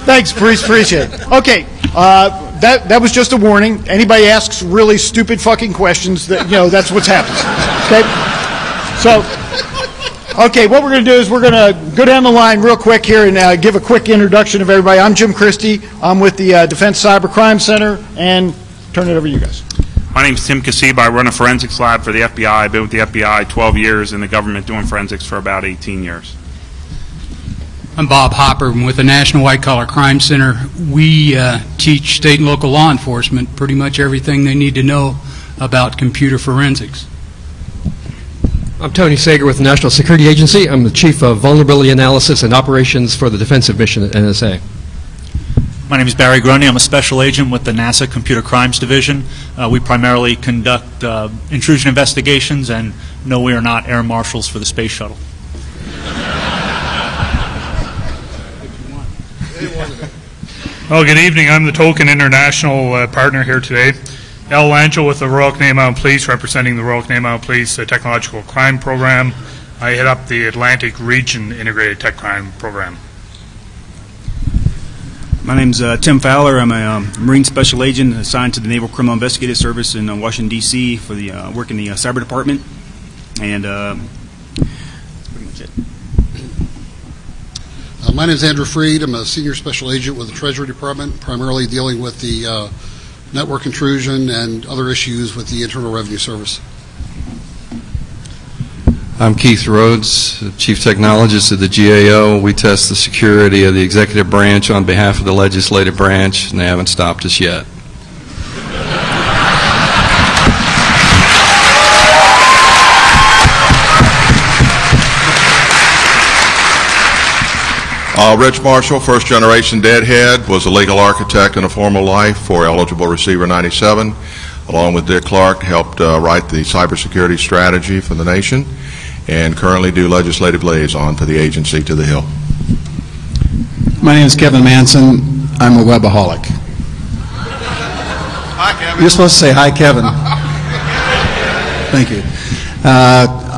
Thanks, Bruce. Appreciate it. Okay, that was just a warning. Anybody asks really stupid fucking questions, that's what's happening. Okay? So, okay, what we're going to do is we're going to go down the line real quick here and give a quick introduction of everybody. I'm Jim Christie. I'm with the Defense Cyber Crime Center, and turn it over to you guys. My name is Tim Kasib. I run a forensics lab for the FBI. I've been with the FBI 12 years, and the government doing forensics for about 18 years. I'm Bob Hopper. I'm with the National White Collar Crime Center. We teach state and local law enforcement pretty much everything they need to know about computer forensics. I'm Tony Sager with the National Security Agency. I'm the Chief of Vulnerability Analysis and Operations for the Defensive Mission at NSA. My name is Barry Grundy. I'm a special agent with the NASA Computer Crimes Division. We primarily conduct intrusion investigations, and no, we are not air marshals for the space shuttle. Well, good evening. I'm the Token International partner here today. Al Langell with the Royal Canadian Mounted Police, representing the Royal Canadian Mounted Police Technological Crime Program. I head up the Atlantic Region Integrated Tech Crime Program. My name's Tim Fowler. I'm a Marine Special Agent assigned to the Naval Criminal Investigative Service in Washington, D.C. for the work in the Cyber Department. And that's pretty much it. My name is Andrew Freed. I'm a Senior Special Agent with the Treasury Department, primarily dealing with the network intrusion and other issues with the Internal Revenue Service. I'm Keith Rhodes, Chief Technologist of the GAO. We test the security of the executive branch on behalf of the legislative branch, and they haven't stopped us yet. Rich Marshall, first generation deadhead, was a legal architect in a formal life for Eligible Receiver 97. Along with Dick Clark, helped write the cybersecurity strategy for the nation, and currently do legislative liaison for the agency to the Hill. My name is Kevin Manson. I'm a webaholic. Hi, Kevin. You're supposed to say hi, Kevin. Thank you.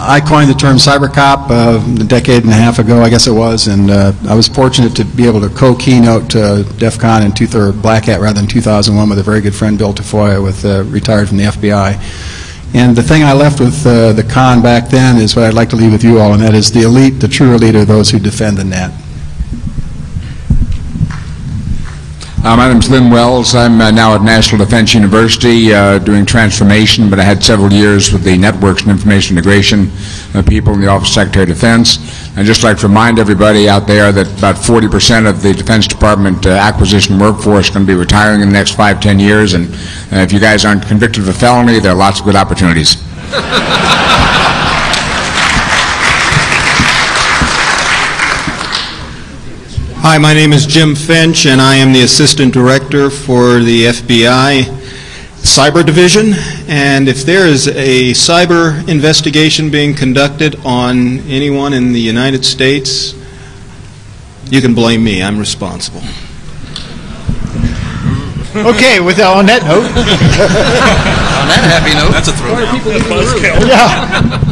I coined the term cybercop a decade and a half ago, I guess it was, and I was fortunate to be able to co-keynote DEF CON in Black Hat rather than 2001 with a very good friend, Bill Tafoya, retired from the FBI. And the thing I left with the con back then is what I'd like to leave with you all, and that is the elite, the true elite are those who defend the net. My name is Lynn Wells. I'm now at National Defense University doing transformation, but I had several years with the Networks and Information Integration people in the Office of Secretary of Defense. I'd just like to remind everybody out there that about 40% of the Defense Department acquisition workforce is going to be retiring in the next 5-10 years, and if you guys aren't convicted of a felony, there are lots of good opportunities. Hi, my name is Jim Finch, and I am the Assistant Director for the FBI Cyber Division. And if there is a cyber investigation being conducted on anyone in the United States, you can blame me. I'm responsible. Okay, on that note. On that happy note. That's a throwdown. Yeah.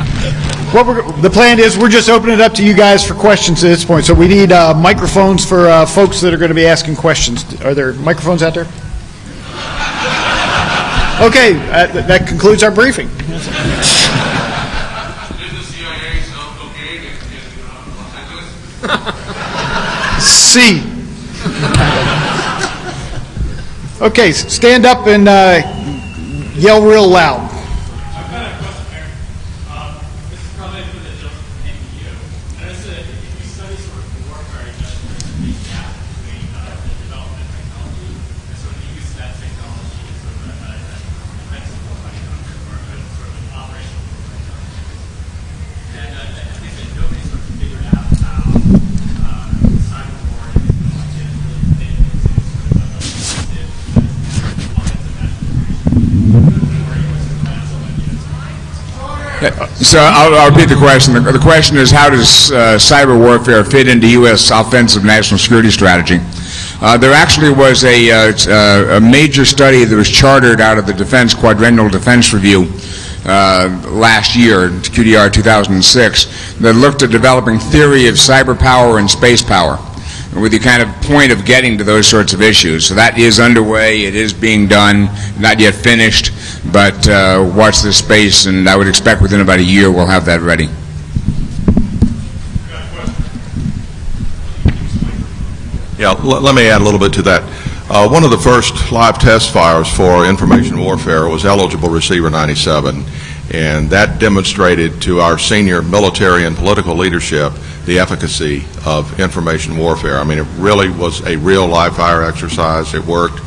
The plan is we're just opening it up to you guys for questions at this point. So we need microphones for folks that are going to be asking questions. Are there microphones out there? Okay, that concludes our briefing. C. Okay, stand up and yell real loud. So I'll repeat the question. The question is, how does cyber warfare fit into U.S. offensive national security strategy? There actually was a major study that was chartered out of the Defense Quadrennial Defense Review last year, QDR 2006, that looked at developing theory of cyber power and space power. with the kind of point of getting to those sorts of issues. So that is underway. It is being done, not yet finished, but watch this space, and I would expect within about a year we'll have that ready. Yeah, let me add a little bit to that. One of the first live test fires for information warfare was Eligible Receiver 97, and that demonstrated to our senior military and political leadership the efficacy of information warfare. I mean, it really was a real live fire exercise. It worked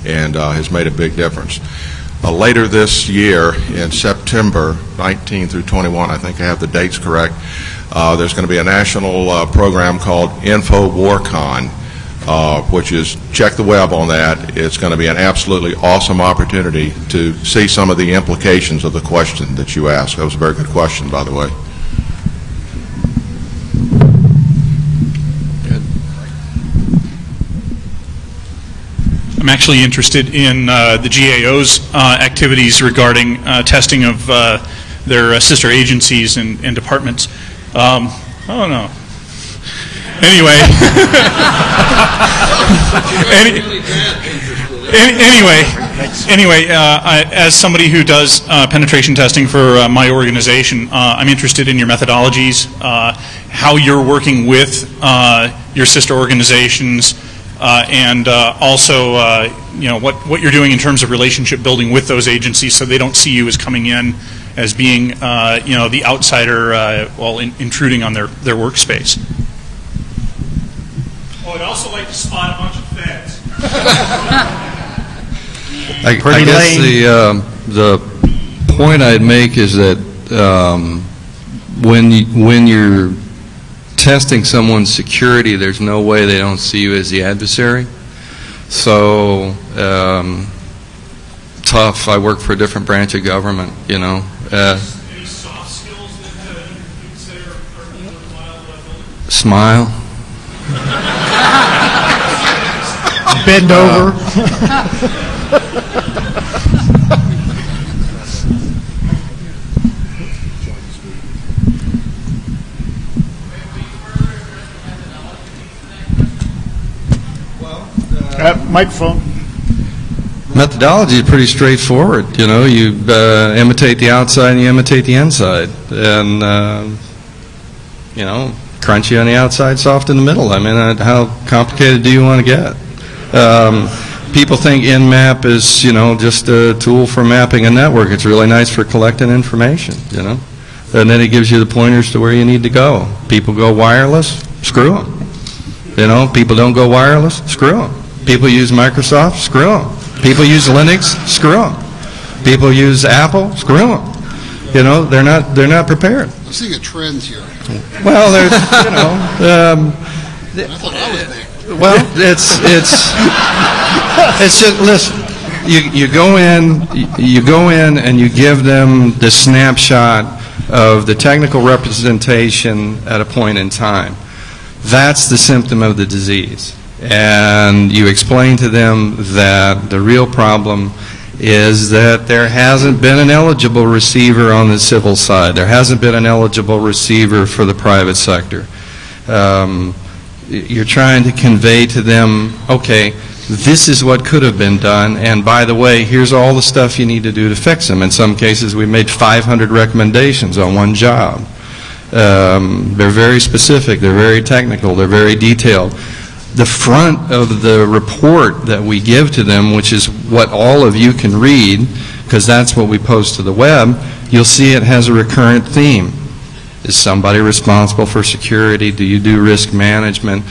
and has made a big difference. Later this year, in September 19 through 21, I think I have the dates correct, there's going to be a national program called InfoWarCon, which is, check the web on that. It's going to be an absolutely awesome opportunity to see some of the implications of the question that you asked. That was a very good question, by the way. I'm actually interested in the GAO's activities regarding testing of their sister agencies and departments. Oh no. Anyway, as somebody who does penetration testing for my organization, I'm interested in your methodologies, how you're working with your sister organizations, and also, what you're doing in terms of relationship building with those agencies, so they don't see you as coming in as being, the outsider, intruding on their workspace. Oh, I'd also like to spot a bunch of feds. I guess the point I'd make is that when you're testing someone's security, there's no way they don't see you as the adversary. So tough. I work for a different branch of government, you know. Any soft skills that you consider are worthwhile? Smile. Bend over. Microphone. Methodology is pretty straightforward. You know, you imitate the outside and you imitate the inside, and you know, crunchy on the outside, soft in the middle. I mean, how complicated do you want to get? People think Nmap is, you know, just a tool for mapping a network. It's really nice for collecting information, you know, and then it gives you the pointers to where you need to go. People go wireless, screw them. You know, people don't go wireless, screw them. People use Microsoft, screw them. People use Linux, screw them. People use Apple, screw them. You know, they're not prepared. I'm seeing a trend here. Well, there's, you know, I thought I was there. well, it's just, listen, you go in and you give them the snapshot of the technical representation at a point in time. That's the symptom of the disease. And you explain to them that the real problem is that there hasn't been an eligible receiver on the civil side. There hasn't been an eligible receiver for the private sector. You're trying to convey to them, okay, this is what could have been done, and by the way, here's all the stuff you need to do to fix them. In some cases, we made 500 recommendations on one job. They're very specific, they're very technical, they're very detailed. The front of the report that we give to them, which is what all of you can read, because that's what we post to the web, you'll see it has a recurrent theme. Is somebody responsible for security? Do you do risk management?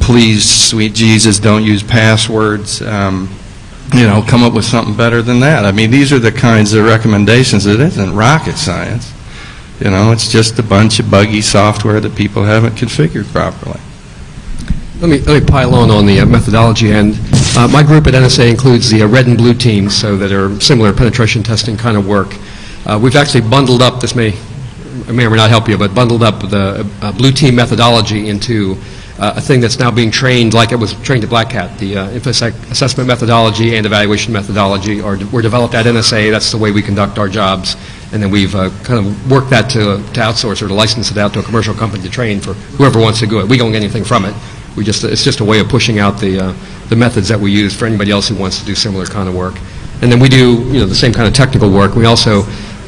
Please, sweet Jesus, don't use passwords. You know, come up with something better than that. I mean, these are the kinds of recommendations. It isn't rocket science. You know, it's just a bunch of buggy software that people haven't configured properly. Let me pile on the methodology end. My group at NSA includes the red and blue teams, so that are similar penetration testing kind of work. We've actually bundled up, this may or may not help you, but bundled up the blue team methodology into a thing that's now being trained like it was trained at Black Hat. The InfoSec assessment methodology and evaluation methodology were developed at NSA. That's the way we conduct our jobs. And then we've kind of worked that to outsource or to license it out to a commercial company to train for whoever wants to do it. We don't get anything from it. It's just a way of pushing out the methods that we use for anybody else who wants to do similar kind of work. And then we do, the same kind of technical work. We also,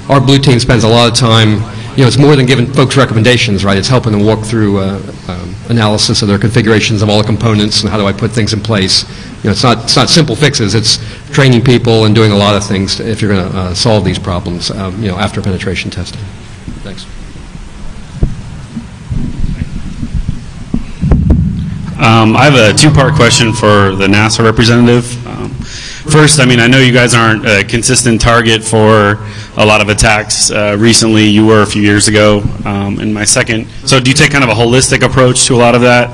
our blue team spends a lot of time, it's more than giving folks recommendations, right? It's helping them walk through analysis of their configurations of all the components and how do I put things in place. It's not simple fixes. It's training people and doing a lot of things if you're going to solve these problems, after penetration testing. Thanks. I have a two-part question for the NASA representative. First, I know you guys aren't a consistent target for a lot of attacks. Recently, you were a few years ago. And my second, so do you take kind of a holistic approach to a lot of that?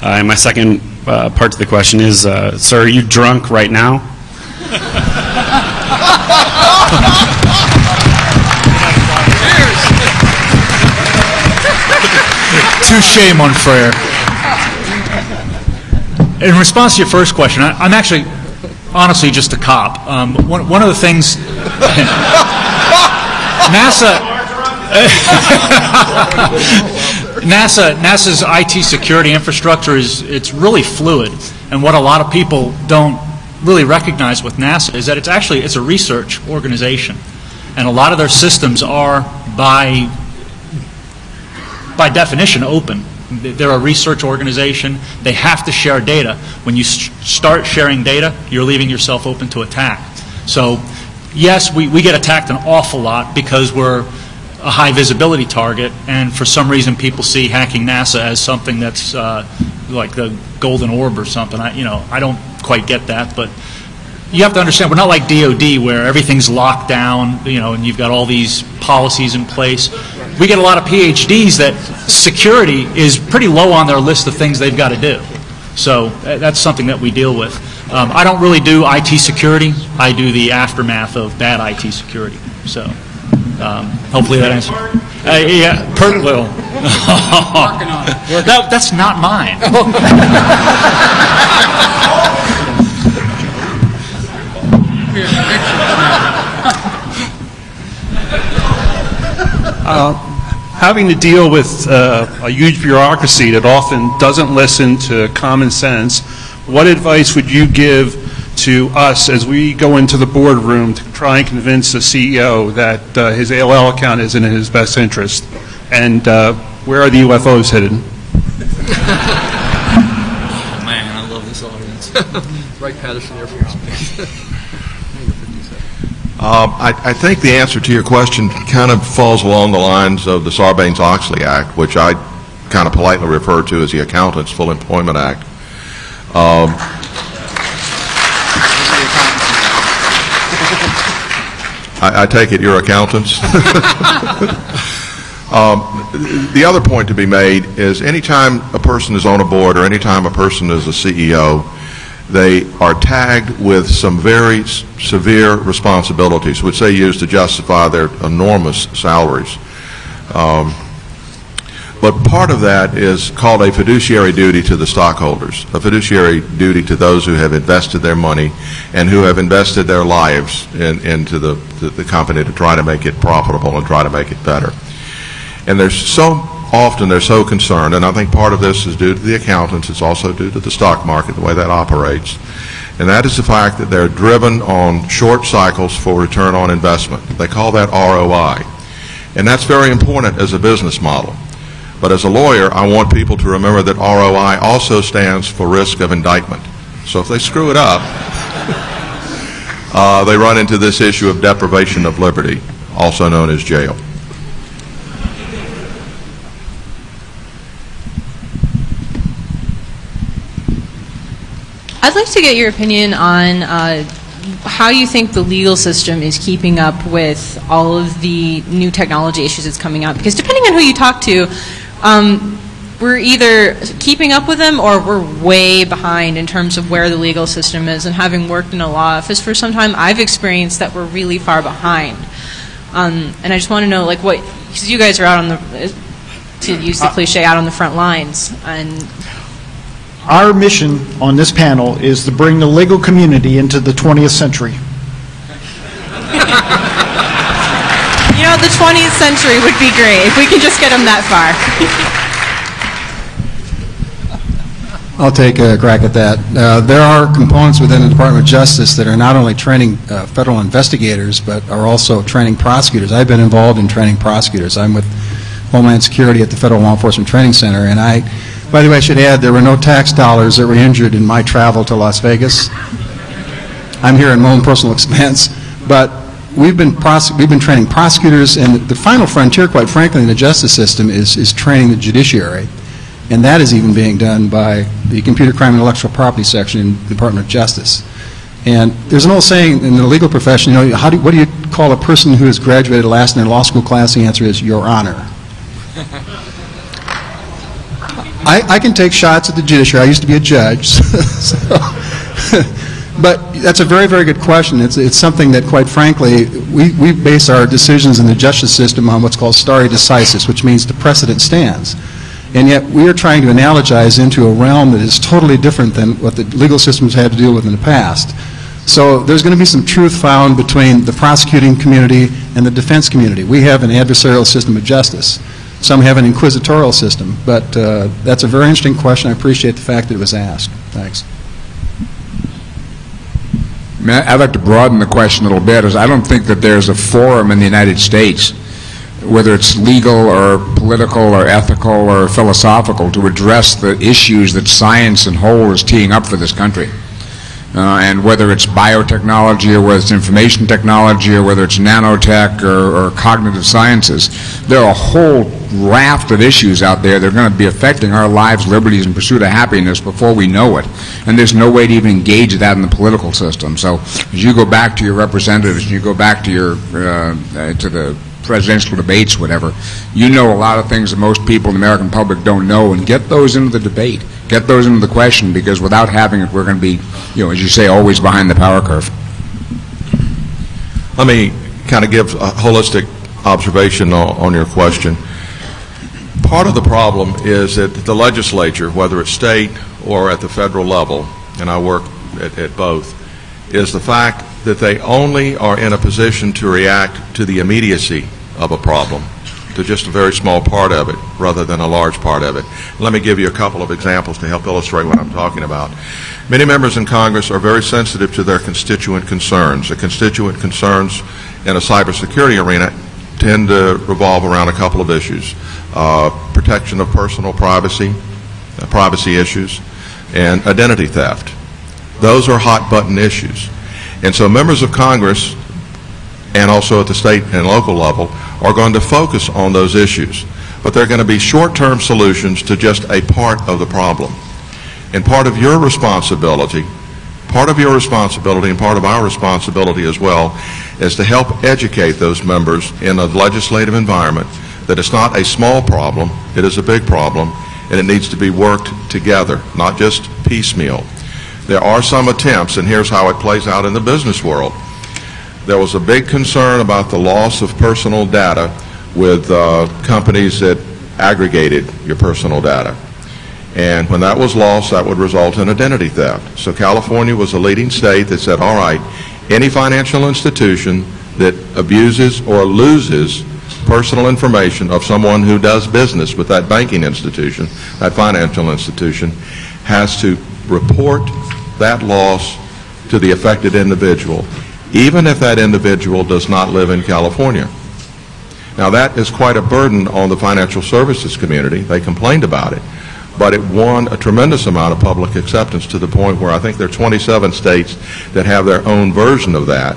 And my second part to the question is, sir, are you drunk right now? Touché, mon frère. In response to your first question, I'm actually, honestly, just a cop. One of the things NASA's IT security infrastructure it's really fluid, and what a lot of people don't really recognize with NASA is that it's a research organization, and a lot of their systems are by definition open. They're a research organization. They have to share data. When you start sharing data, you're leaving yourself open to attack. So, yes, we get attacked an awful lot because we're a high visibility target, and for some reason people see hacking NASA as something that's like the golden orb or something. I don't quite get that, but you have to understand we're not like DOD where everything's locked down, and you've got all these policies in place. We get a lot of PhDs that security is pretty low on their list of things they've got to do. So that's something that we deal with. I don't really do IT security. I do the aftermath of bad IT security. So hopefully that answers. Yeah, Will. That's not mine. Having to deal with a huge bureaucracy that often doesn't listen to common sense, what advice would you give to us as we go into the boardroom to try and convince the CEO that his AOL account isn't in his best interest? And where are the UFOs headed? Oh, man, I love this audience. Right, Patterson Air Force Base. I think the answer to your question kind of falls along the lines of the Sarbanes-Oxley Act, which I kind of politely refer to as the Accountants Full Employment Act. I take it you're accountants? The other point to be made is anytime a person is on a board or anytime a person is a CEO, they are tagged with some very severe responsibilities, which they use to justify their enormous salaries. But part of that is called a fiduciary duty to the stockholders, a fiduciary duty to those who have invested their money and who have invested their lives into the company to try to make it profitable and try to make it better. And they're so concerned, and I think part of this is due to the accountants, it's also due to the stock market, the way that operates, and that is the fact that they're driven on short cycles for return on investment. They call that ROI. And that's very important as a business model. But as a lawyer, I want people to remember that ROI also stands for risk of indictment. So if they screw it up, they run into this issue of deprivation of liberty, also known as jail. I'd like to get your opinion on how you think the legal system is keeping up with all of the new technology issues that's coming up. Because depending on who you talk to, we're either keeping up with them or we're way behind in terms of where the legal system is. And having worked in a law office for some time, I've experienced that we're really far behind. And I just want to know, like, what, because you guys are out on the, to use the cliche, out on the front lines. And our mission on this panel is to bring the legal community into the 20th century. You know, the 20th century would be great if we can just get them that far. I'll take a crack at that. There are components within the Department of Justice that are not only training federal investigators, but are also training prosecutors. I've been involved in training prosecutors. I'm with Homeland Security at the Federal Law Enforcement Training Center, and by the way, I should add, there were no tax dollars that were injured in my travel to Las Vegas. I'm here in my own personal expense, but we've been training prosecutors, and the final frontier, quite frankly, in the justice system is training the judiciary. And that is even being done by the Computer Crime and Intellectual Property section in the Department of Justice. And there's an old saying in the legal profession, you know, what do you call a person who has graduated last in their law school class? The answer is, Your Honor. I can take shots at the judiciary. I used to be a judge. But that's a very, very good question. It's something that, quite frankly, we base our decisions in the justice system on what's called stare decisis, which means the precedent stands. And yet we are trying to analogize into a realm that is totally different than what the legal systems had to deal with in the past. So there's going to be some truth found between the prosecuting community and the defense community. We have an adversarial system of justice. Some have an inquisitorial system. But that's a very interesting question. I appreciate the fact that it was asked. Thanks. I'd like to broaden the question a little bit. I don't think that there's a forum in the United States, whether it's legal or political or ethical or philosophical, to address the issues that science in whole is teeing up for this country. And whether it's biotechnology or whether it's information technology or whether it's nanotech or cognitive sciences, there are a whole raft of issues out there that are going to be affecting our lives, liberties, and pursuit of happiness before we know it. And there's no way to even engage that in the political system. So as you go back to your representatives and you go back to your to the presidential debates, whatever, you know a lot of things that most people in the American public don't know, and get those into the debate, get those into the question, because without having it, we're going to be, you know, as you say, always behind the power curve. Let me kind of give a holistic observation on your question. Part of the problem is that the legislature, whether it's state or at the federal level, and I work at both, is the fact that they only are in a position to react to the immediacy of a problem, to just a very small part of it rather than a large part of it. Let me give you a couple of examples to help illustrate what I'm talking about. Many members in Congress are very sensitive to their constituent concerns. The constituent concerns in a cybersecurity arena tend to revolve around a couple of issues. Protection of personal privacy, privacy issues, and identity theft. Those are hot button issues. And so members of Congress, and also at the state and local level, are going to focus on those issues. But they're going to be short-term solutions to just a part of the problem. And part of your responsibility and part of our responsibility as well, is to help educate those members in a legislative environment that it's not a small problem, it is a big problem, and it needs to be worked together, not just piecemeal. There are some attempts, and here's how it plays out in the business world. There was a big concern about the loss of personal data with companies that aggregated your personal data. And when that was lost, that would result in identity theft. So California was a leading state that said, all right, any financial institution that abuses or loses personal information of someone who does business with that banking institution, that financial institution, has to report that loss to the affected individual, even if that individual does not live in California. Now that is quite a burden on the financial services community. They complained about it, but it won a tremendous amount of public acceptance to the point where I think there are 27 states that have their own version of that,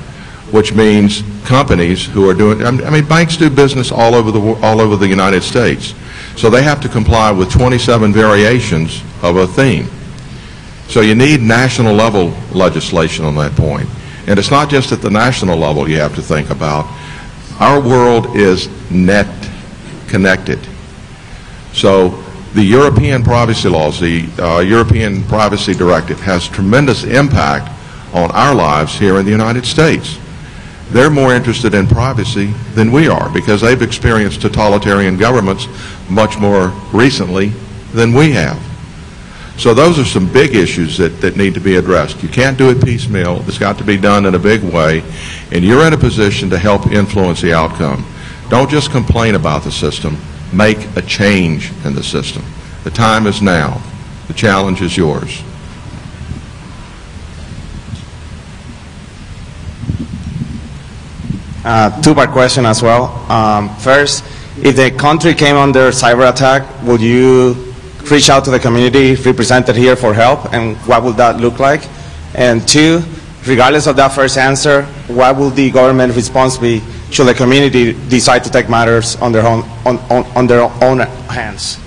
which means companies who are doing, I mean, banks do business all over the United States. So they have to comply with 27 variations of a theme. So you need national level legislation on that point. And it's not just at the national level you have to think about. Our world is net connected. So the European privacy laws, the European Privacy Directive has tremendous impact on our lives here in the United States. They're more interested in privacy than we are because they've experienced totalitarian governments much more recently than we have. So those are some big issues that need to be addressed. You can't do it piecemeal. It's got to be done in a big way, and you're in a position to help influence the outcome. Don't just complain about the system. Make a change in the system. The time is now. The challenge is yours. Two-part question as well. First, if the country came under cyber attack, would you reach out to the community represented here for help, and what would that look like? And two, regardless of that first answer, what will the government response be should the community decide to take matters on their own hands?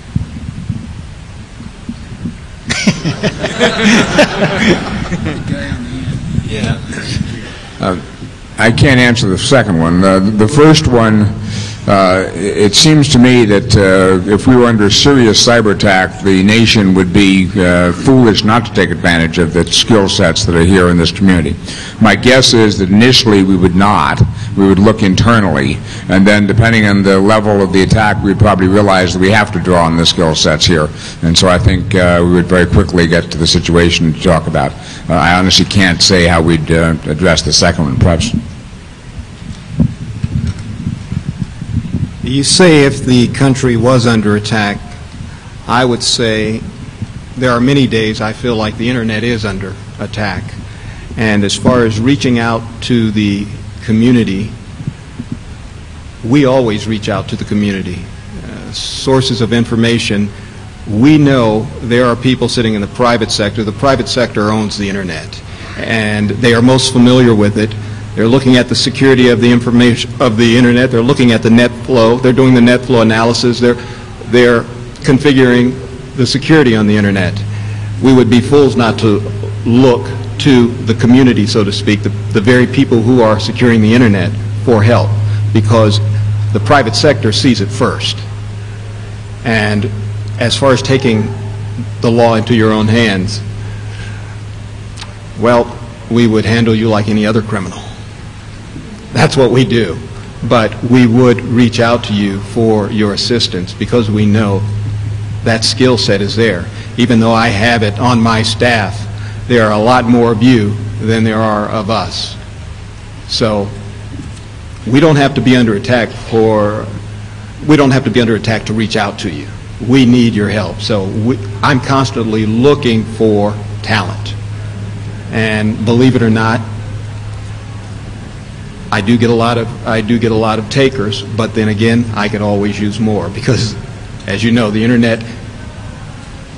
I can't answer the second one. The first one, it seems to me that if we were under serious cyber attack, the nation would be foolish not to take advantage of the skill sets that are here in this community. My guess is that initially we would not. We would look internally, and then depending on the level of the attack, we'd probably realize that we have to draw on the skill sets here. And so I think we would very quickly get to the situation to talk about. I honestly can't say how we'd address the second one, perhaps. You say if the country was under attack, I would say there are many days I feel like the internet is under attack. And as far as reaching out to the community, we always reach out to the community. Sources of information, we know there are people sitting in the private sector. The private sector owns the internet, and they are most familiar with it. They're looking at the security of the information of the internet. They're looking at the net flow. They're doing the net flow analysis. They're configuring the security on the internet. We would be fools not to look to the community, so to speak, the very people who are securing the internet for help, because the private sector sees it first. And as far as taking the law into your own hands, well, we would handle you like any other criminal. That's what we do. But we would reach out to you for your assistance because we know that skill set is there. Even though I have it on my staff, there are a lot more of you than there are of us. So we don't have to be under attack to reach out to you. We need your help. So I'm constantly looking for talent. And believe it or not, I do get a lot of takers, but then again, I could always use more because, as you know, the internet,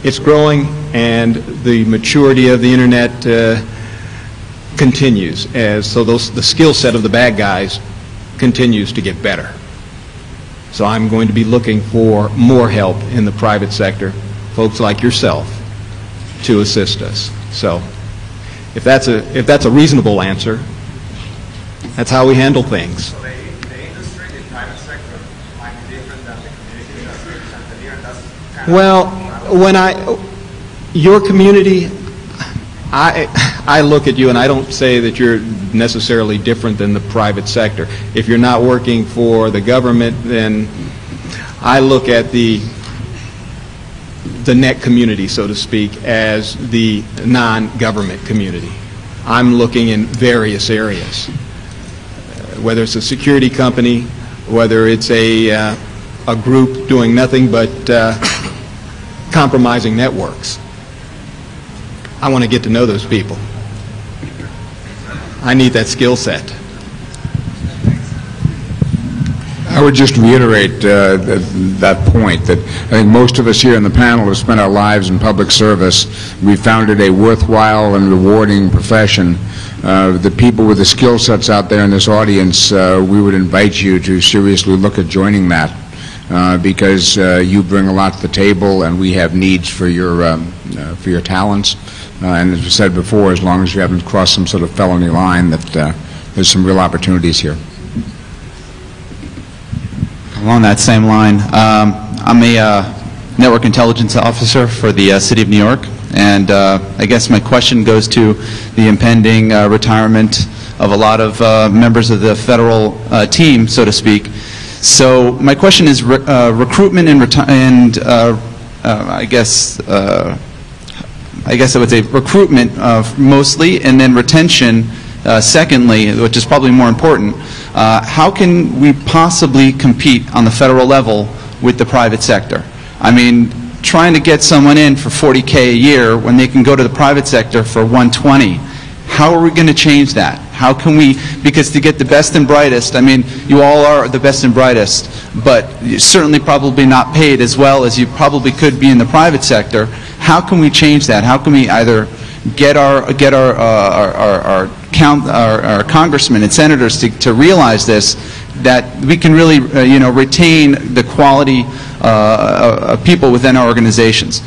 it's growing, and the maturity of the internet continues. So the skill set of the bad guys continues to get better. So I'm going to be looking for more help in the private sector, folks like yourself, to assist us. So if that's a reasonable answer, that's how we handle things. So the industry, the private sector, might be different than the community that's represented here. That's Well, your community, I look at you and I don't say that you're necessarily different than the private sector. If you're not working for the government, then I look at the net community, so to speak, as the non-government community. I'm looking in various areas, whether it's a security company, whether it's a group doing nothing but compromising networks. I want to get to know those people. I need that skill set. I would just reiterate that point, that I think most of us here on the panel have spent our lives in public service. We found it a worthwhile and rewarding profession. The people with the skill sets out there in this audience, we would invite you to seriously look at joining that because you bring a lot to the table, and we have needs for your talents. And as I said before, as long as you haven't crossed some sort of felony line, that there's some real opportunities here. Along that same line, I'm a network intelligence officer for the City of New York, and I guess my question goes to the impending retirement of a lot of members of the federal team, so to speak. So my question is recruitment and I guess I would say recruitment mostly, and then retention secondly, which is probably more important. How can we possibly compete on the federal level with the private sector? I mean, trying to get someone in for $40K a year when they can go to the private sector for $120. How are we going to change that? How can we, because to get the best and brightest, I mean, you all are the best and brightest, but you're certainly probably not paid as well as you probably could be in the private sector. How can we change that? How can we either get our congressmen and senators to realize this, that we can really retain the quality of people within our organizations?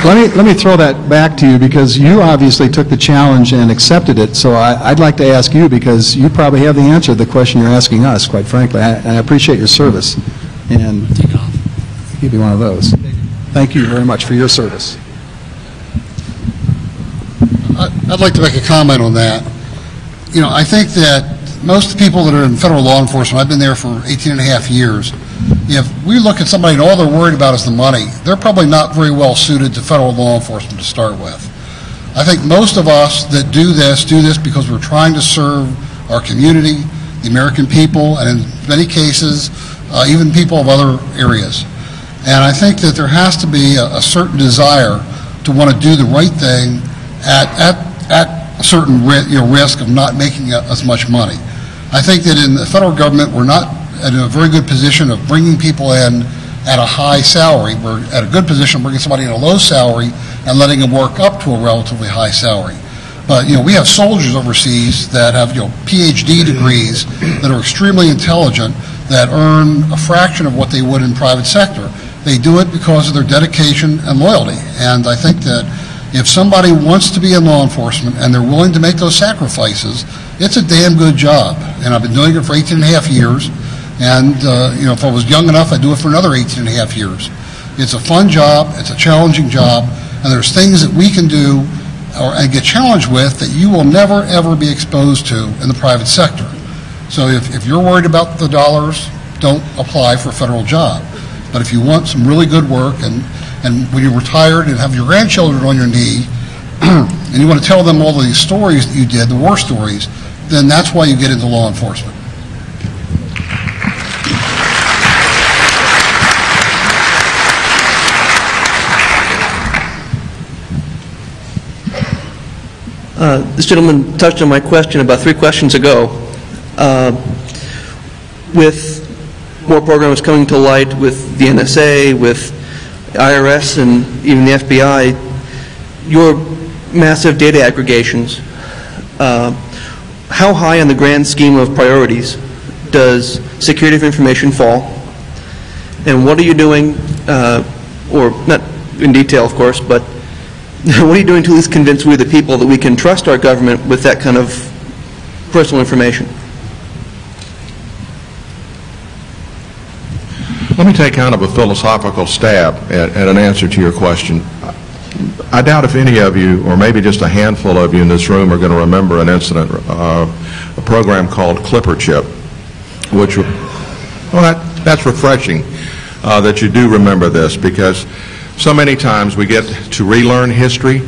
Let me throw that back to you, because you obviously took the challenge and accepted it. So I'd like to ask you, because you probably have the answer to the question you're asking us, quite frankly. And I appreciate your service. And I'll give you one of those. Thank you very much for your service. I'd like to make a comment on that. You know, I think that most of the people that are in federal law enforcement, I've been there for 18 and a half years, if we look at somebody and all they're worried about is the money, they're probably not very well suited to federal law enforcement to start with. I think most of us that do this because we're trying to serve our community, the American people, and in many cases, even people of other areas. And I think that there has to be a certain desire to want to do the right thing at a certain risk of not making as much money. I think that in the federal government, we're not in a very good position of bringing people in at a high salary. We're at a good position of bringing somebody in a low salary and letting them work up to a relatively high salary. But, we have soldiers overseas that have, PhD degrees that are extremely intelligent, that earn a fraction of what they would in private sector. They do it because of their dedication and loyalty. And I think that if somebody wants to be in law enforcement and they're willing to make those sacrifices, it's a damn good job. And I've been doing it for 18 and a half years. And, if I was young enough, I'd do it for another 18 and a half years. It's a fun job. It's a challenging job. And there's things that we can do and get challenged with that you will never, ever be exposed to in the private sector. So if you're worried about the dollars, don't apply for a federal job. But if you want some really good work, and when you're retired and have your grandchildren on your knee, and you want to tell them all of these stories that you did, the war stories, then that's why you get into law enforcement. This gentleman touched on my question about 3 questions ago. With more programs coming to light with the NSA, with IRS, and even the FBI, your massive data aggregations, how high on the grand scheme of priorities does security of information fall? And what are you doing, or not in detail, of course, but what are you doing to at least convince we the people that we can trust our government with that kind of personal information? Let me take kind of a philosophical stab at an answer to your question. I doubt if any of you, or maybe just a handful of you in this room, are going to remember an incident, a program called ClipperChip, which, well, that's refreshing that you do remember this, because so many times we get to relearn history,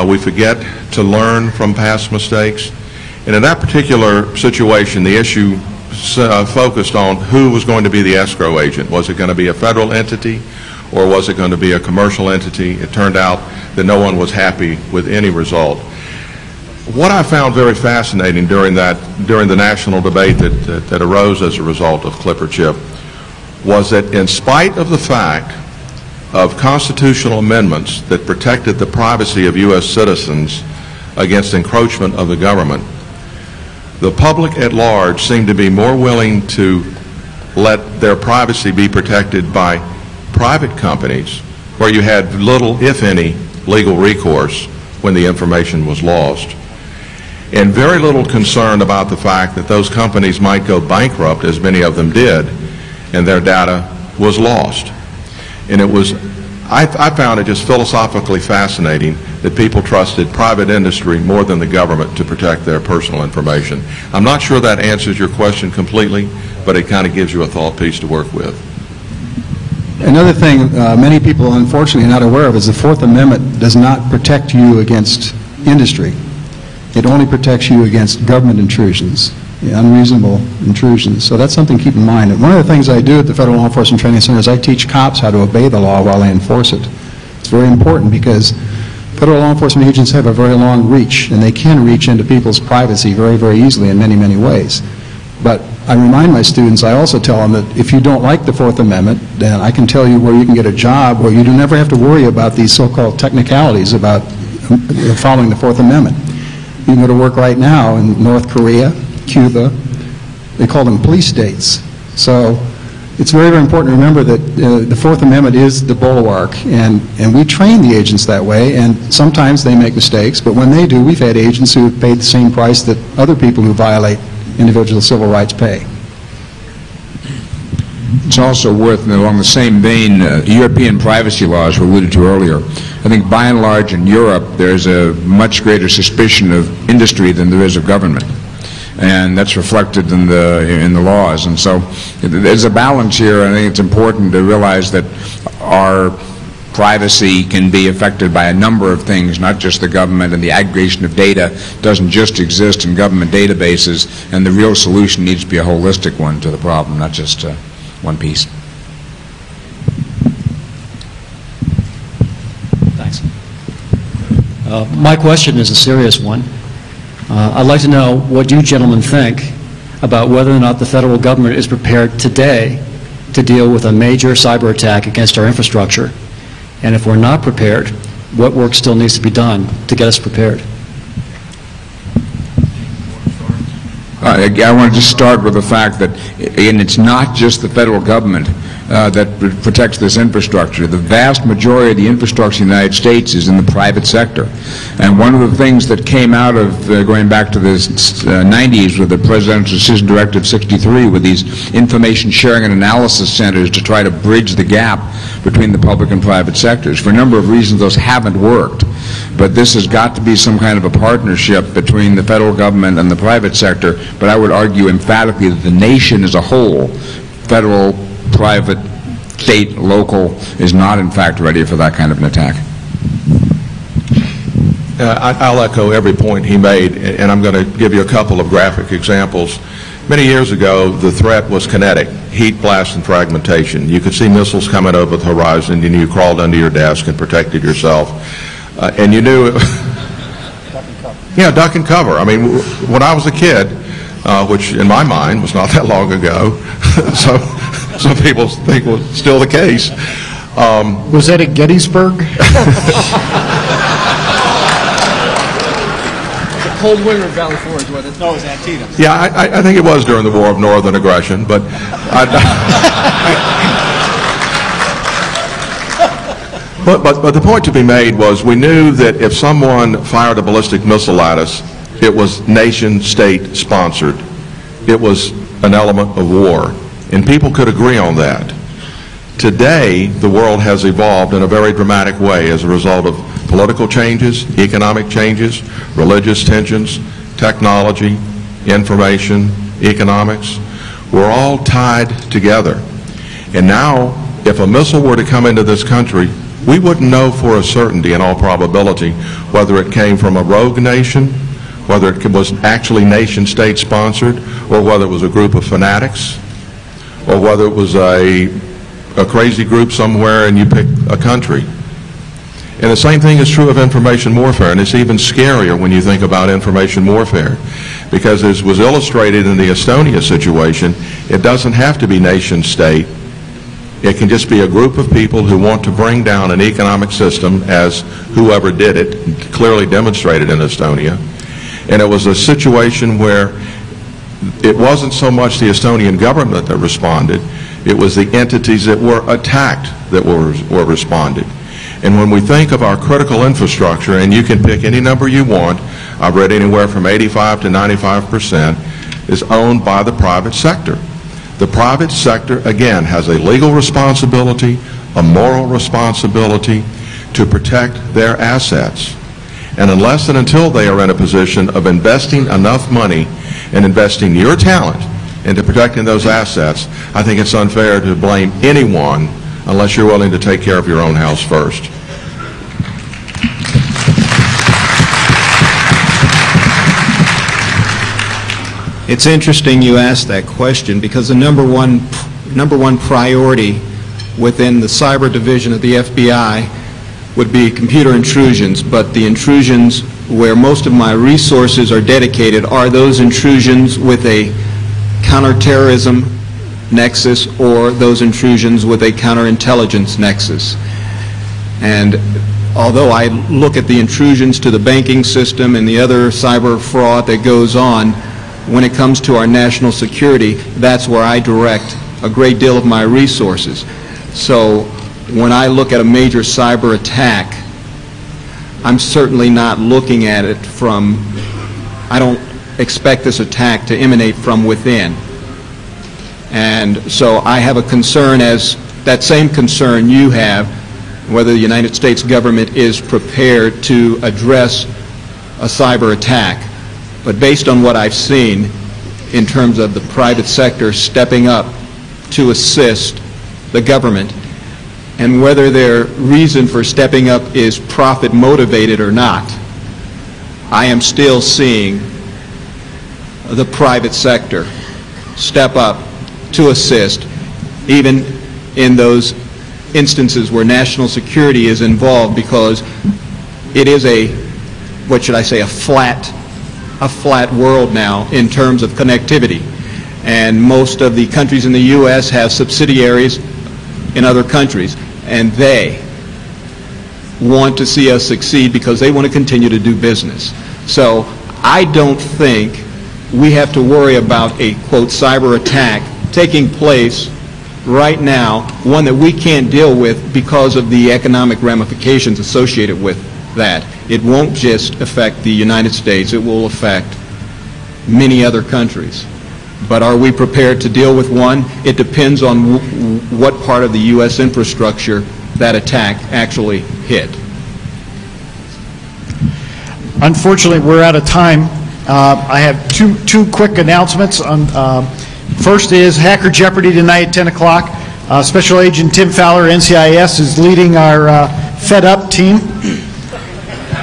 we forget to learn from past mistakes, and in that particular situation, the issue focused on who was going to be the escrow agent. Was it going to be a federal entity, or was it going to be a commercial entity? It turned out that no one was happy with any result. What I found very fascinating during the national debate that arose as a result of ClipperChip was that in spite of the fact of constitutional amendments that protected the privacy of U.S. citizens against encroachment of the government, the public at large seemed to be more willing to let their privacy be protected by private companies, where you had little, if any, legal recourse when the information was lost, and very little concern about the fact that those companies might go bankrupt, as many of them did, and their data was lost. And I found it just philosophically fascinating that people trusted private industry more than the government to protect their personal information. I'm not sure that answers your question completely, but it kind of gives you a thought piece to work with. Another thing many people unfortunately are not aware of is the Fourth Amendment does not protect you against industry. It only protects you against government intrusions. unreasonable intrusions. So that's something to keep in mind. And one of the things I do at the Federal Law Enforcement Training Center is I teach cops how to obey the law while they enforce it. It's very important because federal law enforcement agents have a very long reach, and they can reach into people's privacy very, very easily in many, many ways. But I remind my students, I also tell them that if you don't like the Fourth Amendment, then I can tell you where you can get a job where you do never have to worry about these so-called technicalities about following the Fourth Amendment. You can go to work right now in North Korea, Cuba. They call them police states. So it's very, very important to remember that the Fourth Amendment is the bulwark, and we train the agents that way, and sometimes they make mistakes, but when they do, we've had agents who have paid the same price that other people who violate individual civil rights pay. It's also worth, along the same vein, European privacy laws were alluded to earlier. I think by and large in Europe there's a much greater suspicion of industry than there is of government. And that's reflected in the laws. And so there's a balance here. I think it's important to realize that our privacy can be affected by a number of things, not just the government, and the aggregation of data doesn't just exist in government databases, and the real solution needs to be a holistic one to the problem, not just one piece. Thanks. My question is a serious one. I'd like to know what you gentlemen think about whether or not the federal government is prepared today to deal with a major cyber attack against our infrastructure. And if we're not prepared, what work still needs to be done to get us prepared? I want to just start with the fact that, and it's not just the federal government that protects this infrastructure. The vast majority of the infrastructure in the United States is in the private sector. And one of the things that came out of going back to the 90s with the Presidential Decision Directive 63 with these information sharing and analysis centers to try to bridge the gap between the public and private sectors. For a number of reasons, those haven't worked. But this has got to be some kind of a partnership between the federal government and the private sector. But I would argue emphatically that the nation as a whole, federal, private, state, local, is not in fact ready for that kind of an attack. I'll echo every point he made, and I'm going to give you a couple of graphic examples. Many years ago, the threat was kinetic, heat, blast, and fragmentation. You could see missiles coming over the horizon, and you crawled under your desk and protected yourself. And you knew, duck and cover. I mean, when I was a kid, which in my mind was not that long ago, so some people think was still the case. Was that at Gettysburg? Cold winter in Valley Forge, was it? No, it was Antietam. Yeah, I think it was during the War of Northern Aggression, but But the point to be made was we knew that if someone fired a ballistic missile at us, it was nation-state sponsored. It was an element of war, and people could agree on that. Today, the world has evolved in a very dramatic way as a result of political changes, economic changes, religious tensions, technology, information, economics. We're all tied together. And now, if a missile were to come into this country, we wouldn't know for a certainty, in all probability, whether it came from a rogue nation, whether it was actually nation-state sponsored, or whether it was a group of fanatics, or whether it was a crazy group somewhere and you pick a country. And the same thing is true of information warfare, and it's even scarier when you think about information warfare, because as was illustrated in the Estonia situation, it doesn't have to be nation-state. It can just be a group of people who want to bring down an economic system, as whoever did it clearly demonstrated in Estonia. And it was a situation where it wasn't so much the Estonian government that responded, it was the entities that were attacked that were responded. And when we think of our critical infrastructure, and you can pick any number you want, I've read anywhere from 85 to 95%, is owned by the private sector. The private sector, again, has a legal responsibility, a moral responsibility to protect their assets. And unless and until they are in a position of investing enough money and investing your talent into protecting those assets, I think it's unfair to blame anyone unless you're willing to take care of your own house first. It's interesting you asked that question because the number one priority within the cyber division of the FBI would be computer intrusions, but the intrusions where most of my resources are dedicated are those intrusions with a counterterrorism nexus or those intrusions with a counterintelligence nexus. And although I look at the intrusions to the banking system and the other cyber fraud that goes on, when it comes to our national security, that's where I direct a great deal of my resources. So when I look at a major cyber attack, I'm certainly not looking at it from, I don't expect this attack to emanate from within. And so I have a concern, as that same concern you have, whether the United States government is prepared to address a cyber attack. But based on what I've seen in terms of the private sector stepping up to assist the government, and whether their reason for stepping up is profit motivated or not, I am still seeing the private sector step up to assist, even in those instances where national security is involved, because it is a, what should I say, a flat world now in terms of connectivity. And most of the countries in the U.S. have subsidiaries in other countries, and they want to see us succeed because they want to continue to do business. So I don't think we have to worry about a, quote, cyber attack taking place right now, one that we can't deal with because of the economic ramifications associated with that. It won't just affect the United States, it will affect many other countries. But are we prepared to deal with one? It depends on what part of the U.S. infrastructure that attack actually hit. Unfortunately, we're out of time. I have two quick announcements. First is Hacker Jeopardy tonight at 10 o'clock. Special Agent Tim Fowler, NCIS, is leading our Fed Up team.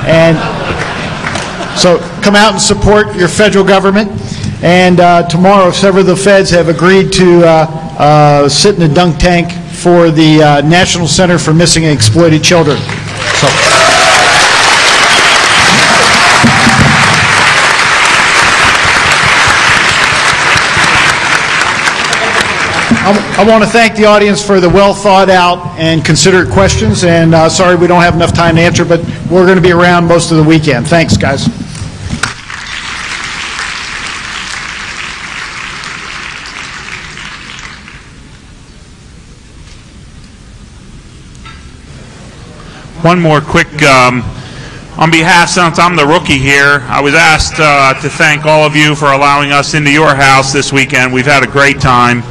And so come out and support your federal government. And tomorrow, several of the feds have agreed to sit in the dunk tank for the National Center for Missing and Exploited Children. So. I want to thank the audience for the well thought out and considerate questions, and sorry we don't have enough time to answer, but we're going to be around most of the weekend. Thanks, guys. One more quick, on behalf, since I'm the rookie here, I was asked to thank all of you for allowing us into your house this weekend. We've had a great time.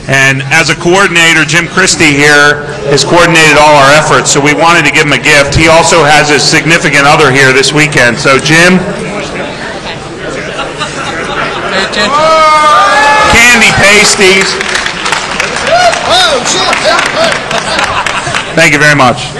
And as a coordinator, Jim Christie here has coordinated all our efforts, so we wanted to give him a gift. He also has his significant other here this weekend. So, Jim, candy pasties. Thank you very much.